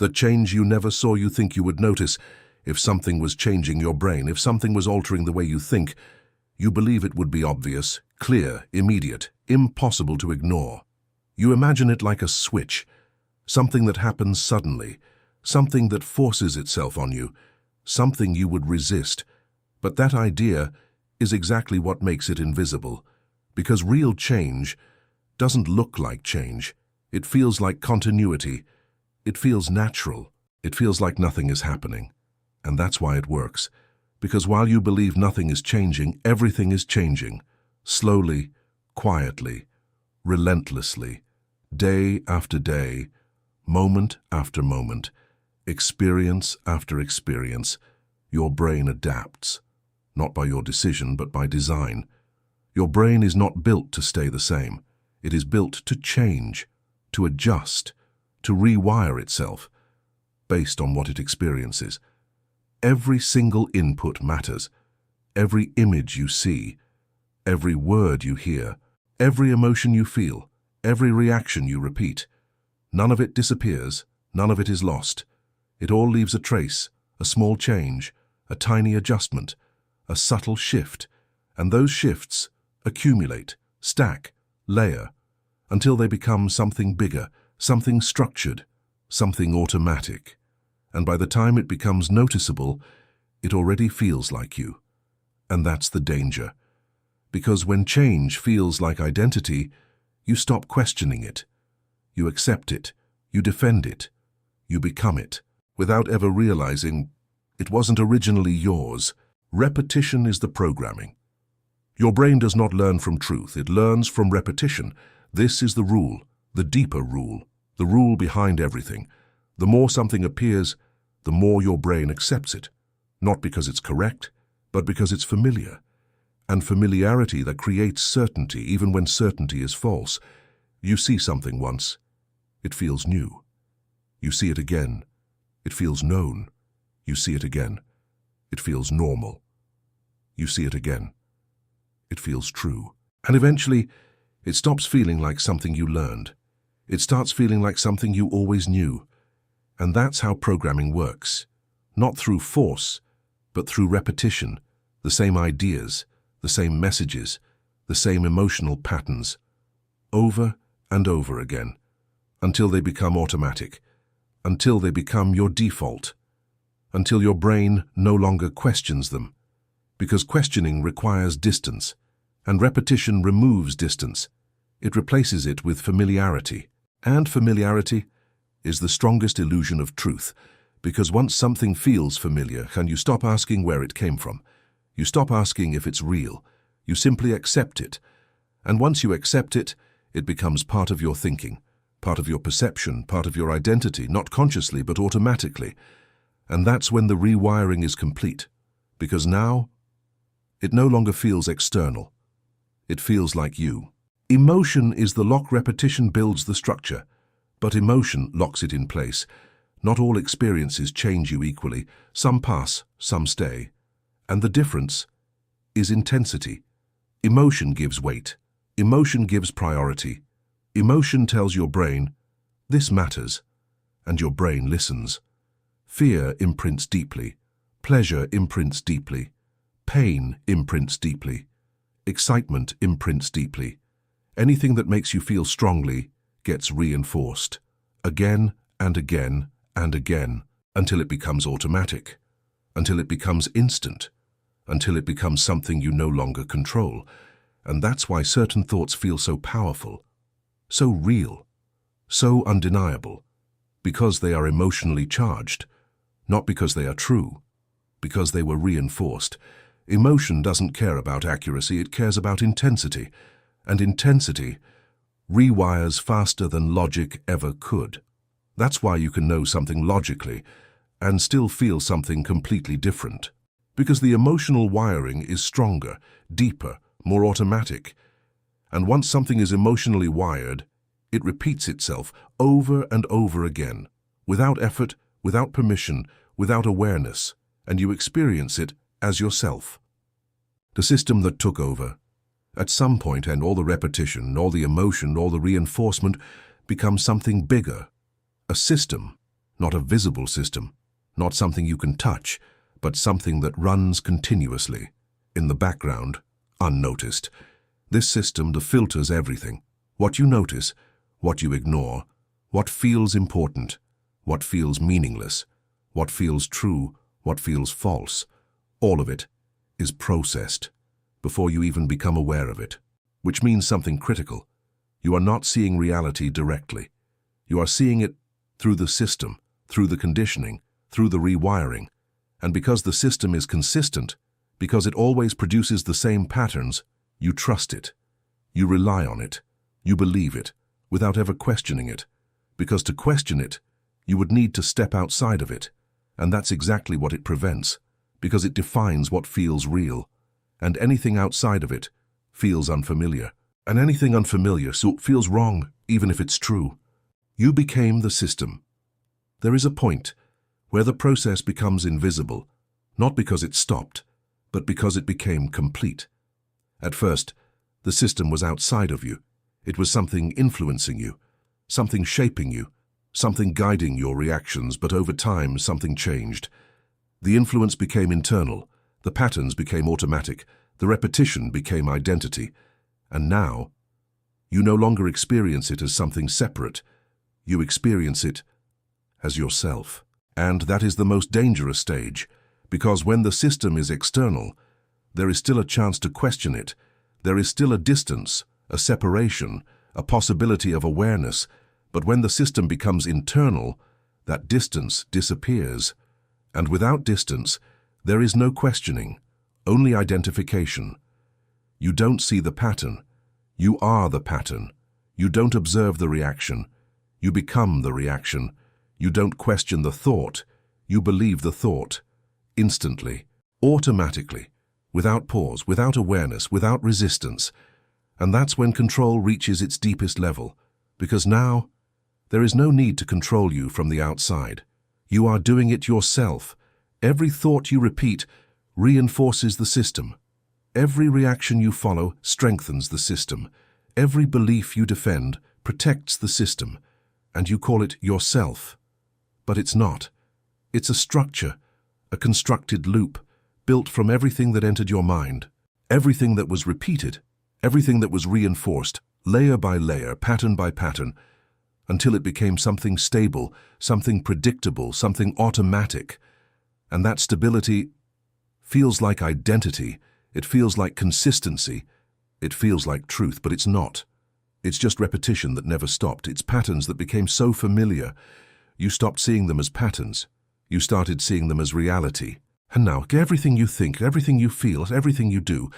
The change you never saw you think you would notice. If something was changing your brain, if something was altering the way you think, you believe it would be obvious, clear, immediate, impossible to ignore. You imagine it like a switch, something that happens suddenly, something that forces itself on you, something you would resist. But that idea is exactly what makes it invisible, because real change doesn't look like change. It feels like continuity. It feels natural. It feels like nothing is happening. And that's why it works. Because while you believe nothing is changing, everything is changing. Slowly, quietly, relentlessly, day after day, moment after moment, experience after experience, your brain adapts. Not by your decision, but by design. Your brain is not built to stay the same. It is built to change, to adjust, to rewire itself, based on what it experiences. Every single input matters. Every image you see, every word you hear, every emotion you feel, every reaction you repeat. None of it disappears, none of it is lost. It all leaves a trace, a small change, a tiny adjustment, a subtle shift, and those shifts accumulate, stack, layer, until they become something bigger, something structured, something automatic. And by the time it becomes noticeable, it already feels like you. And that's the danger. Because when change feels like identity, you stop questioning it. You accept it, you defend it, you become it, without ever realizing it wasn't originally yours. Repetition is the programming. Your brain does not learn from truth, it learns from repetition. This is the rule, the deeper rule, the rule behind everything. The more something appears, the more your brain accepts it. Not because it's correct, but because it's familiar. And familiarity that creates certainty, even when certainty is false. You see something once, it feels new. You see it again, it feels known. You see it again, it feels normal. You see it again, it feels true. And eventually, it stops feeling like something you learned. It starts feeling like something you always knew. And that's how programming works. Not through force, but through repetition. The same ideas, the same messages, the same emotional patterns. Over and over again. Until they become automatic. Until they become your default. Until your brain no longer questions them. Because questioning requires distance. And repetition removes distance. It replaces it with familiarity. And familiarity is the strongest illusion of truth, because once something feels familiar, can you stop asking where it came from? You stop asking if it's real. You simply accept it. And once you accept it, it becomes part of your thinking, part of your perception, part of your identity, not consciously but automatically. And that's when the rewiring is complete, because now it no longer feels external. It feels like you. Emotion is the lock. Repetition builds the structure, but emotion locks it in place. Not all experiences change you equally. Some pass, some stay. And the difference is intensity. Emotion gives weight. Emotion gives priority. Emotion tells your brain, this matters, and your brain listens. Fear imprints deeply. Pleasure imprints deeply. Pain imprints deeply. Excitement imprints deeply. Anything that makes you feel strongly gets reinforced, again and again and again, until it becomes automatic, until it becomes instant, until it becomes something you no longer control. And that's why certain thoughts feel so powerful, so real, so undeniable, because they are emotionally charged, not because they are true, because they were reinforced. Emotion doesn't care about accuracy, it cares about intensity. And intensity rewires faster than logic ever could. That's why you can know something logically and still feel something completely different. Because the emotional wiring is stronger, deeper, more automatic. And once something is emotionally wired, it repeats itself over and over again, without effort, without permission, without awareness, and you experience it as yourself. The system that took over, at some point, and all the repetition, all the emotion, all the reinforcement becomes something bigger, a system, not a visible system, not something you can touch, but something that runs continuously, in the background, unnoticed. This system that filters everything. What you notice, what you ignore, what feels important, what feels meaningless, what feels true, what feels false. All of it is processed before you even become aware of it, which means something critical. You are not seeing reality directly. You are seeing it through the system, through the conditioning, through the rewiring. And because the system is consistent, because it always produces the same patterns, you trust it. You rely on it. You believe it, without ever questioning it. Because to question it, you would need to step outside of it. And that's exactly what it prevents, because it defines what feels real. And anything outside of it feels unfamiliar. And anything unfamiliar so feels wrong, even if it's true. You became the system. There is a point where the process becomes invisible, not because it stopped, but because it became complete. At first, the system was outside of you. It was something influencing you, something shaping you, something guiding your reactions, but over time something changed. The influence became internal, the patterns became automatic, the repetition became identity. And now, you no longer experience it as something separate. You experience it as yourself. And that is the most dangerous stage, because when the system is external, there is still a chance to question it. There is still a distance, a separation, a possibility of awareness. But when the system becomes internal, that distance disappears. And without distance, there is no questioning, only identification. You don't see the pattern. You are the pattern. You don't observe the reaction. You become the reaction. You don't question the thought. You believe the thought. Instantly, automatically, without pause, without awareness, without resistance. And that's when control reaches its deepest level, because now there is no need to control you from the outside. You are doing it yourself. Every thought you repeat reinforces the system. Every reaction you follow strengthens the system. Every belief you defend protects the system. And you call it yourself. But it's not. It's a structure, a constructed loop, built from everything that entered your mind, everything that was repeated, everything that was reinforced, layer by layer, pattern by pattern, until it became something stable, something predictable, something automatic. And that stability feels like identity. It feels like consistency. It feels like truth, but it's not. It's just repetition that never stopped. It's patterns that became so familiar. You stopped seeing them as patterns. You started seeing them as reality. And now, everything you think, everything you feel, everything you do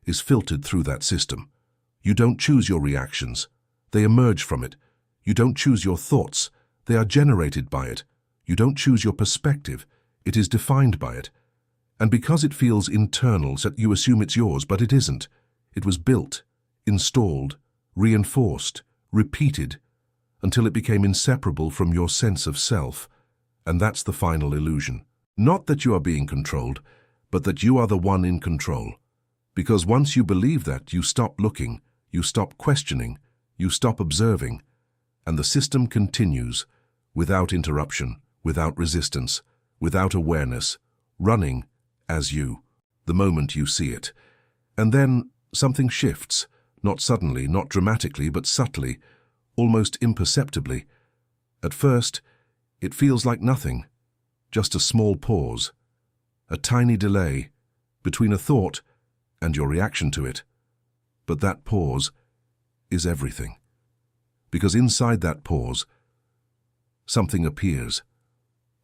is filtered through that system. You don't choose your reactions. They emerge from it. You don't choose your thoughts. They are generated by it. You don't choose your perspective. It is defined by it. And because it feels internal, you assume it's yours, but it isn't. It was built, installed, reinforced, repeated, until it became inseparable from your sense of self. And that's the final illusion. Not that you are being controlled, but that you are the one in control. Because once you believe that, you stop looking, you stop questioning, you stop observing, and the system continues, without interruption, without resistance, without awareness, running as you, the moment you see it. And then something shifts, not suddenly, not dramatically, but subtly, almost imperceptibly. At first, it feels like nothing, just a small pause, a tiny delay between a thought and your reaction to it. But that pause is everything. Because inside that pause, something appears.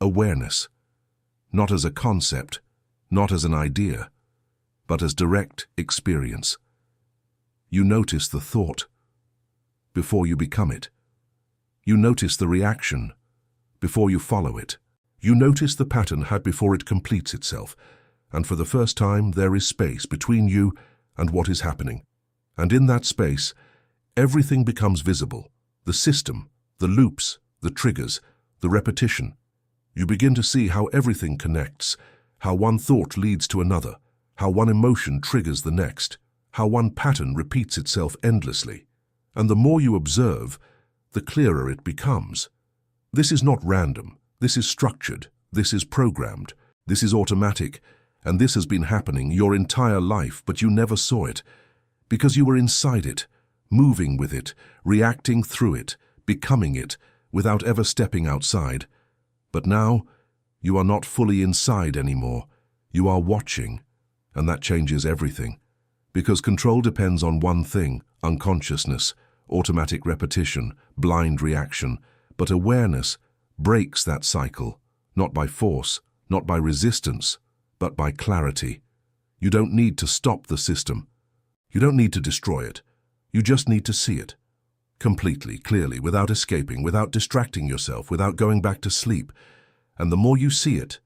Awareness, not as a concept, not as an idea, but as direct experience. You notice the thought before you become it. You notice the reaction before you follow it. You notice the pattern before it completes itself. And for the first time, there is space between you and what is happening. And in that space, everything becomes visible. The system, the loops, the triggers, the repetition. You begin to see how everything connects, how one thought leads to another, how one emotion triggers the next, how one pattern repeats itself endlessly. And the more you observe, the clearer it becomes. This is not random. This is structured, this is programmed, this is automatic, and this has been happening your entire life, but you never saw it, because you were inside it, moving with it, reacting through it, becoming it, without ever stepping outside. But now, you are not fully inside anymore. You are watching, and that changes everything. Because control depends on one thing: unconsciousness, automatic repetition, blind reaction. But awareness breaks that cycle, not by force, not by resistance, but by clarity. You don't need to stop the system. You don't need to destroy it. You just need to see it. Completely, clearly, without escaping, without distracting yourself, without going back to sleep. And the more you see it,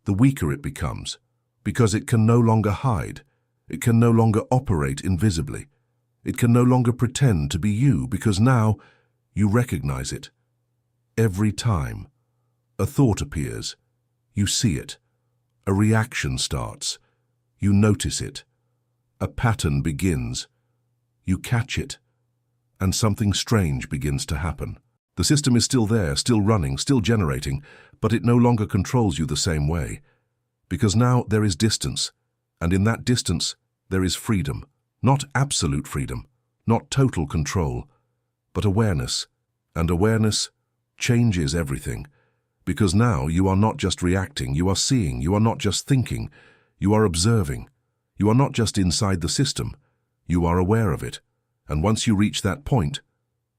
the weaker it becomes, because it can no longer hide. It can no longer operate invisibly. It can no longer pretend to be you, because now you recognize it. Every time a thought appears, you see it. A reaction starts. You notice it. A pattern begins. You catch it. And something strange begins to happen. The system is still there, still running, still generating, but it no longer controls you the same way. Because now there is distance, and in that distance there is freedom. Not absolute freedom, not total control, but awareness. And awareness changes everything. Because now you are not just reacting, you are seeing, you are not just thinking, you are observing. You are not just inside the system, you are aware of it. And once you reach that point,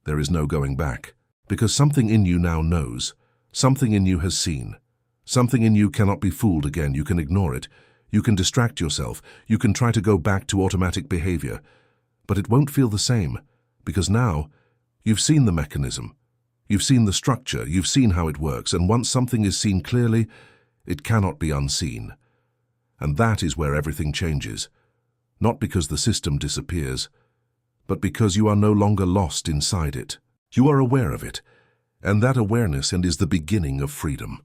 there is no going back. Because something in you now knows, something in you has seen. Something in you cannot be fooled again. You can ignore it. You can distract yourself. You can try to go back to automatic behavior. But it won't feel the same, because now you've seen the mechanism. You've seen the structure. You've seen how it works. And once something is seen clearly, it cannot be unseen. And that is where everything changes. Not because the system disappears, but because you are no longer lost inside it. You are aware of it, and that awareness is the beginning of freedom.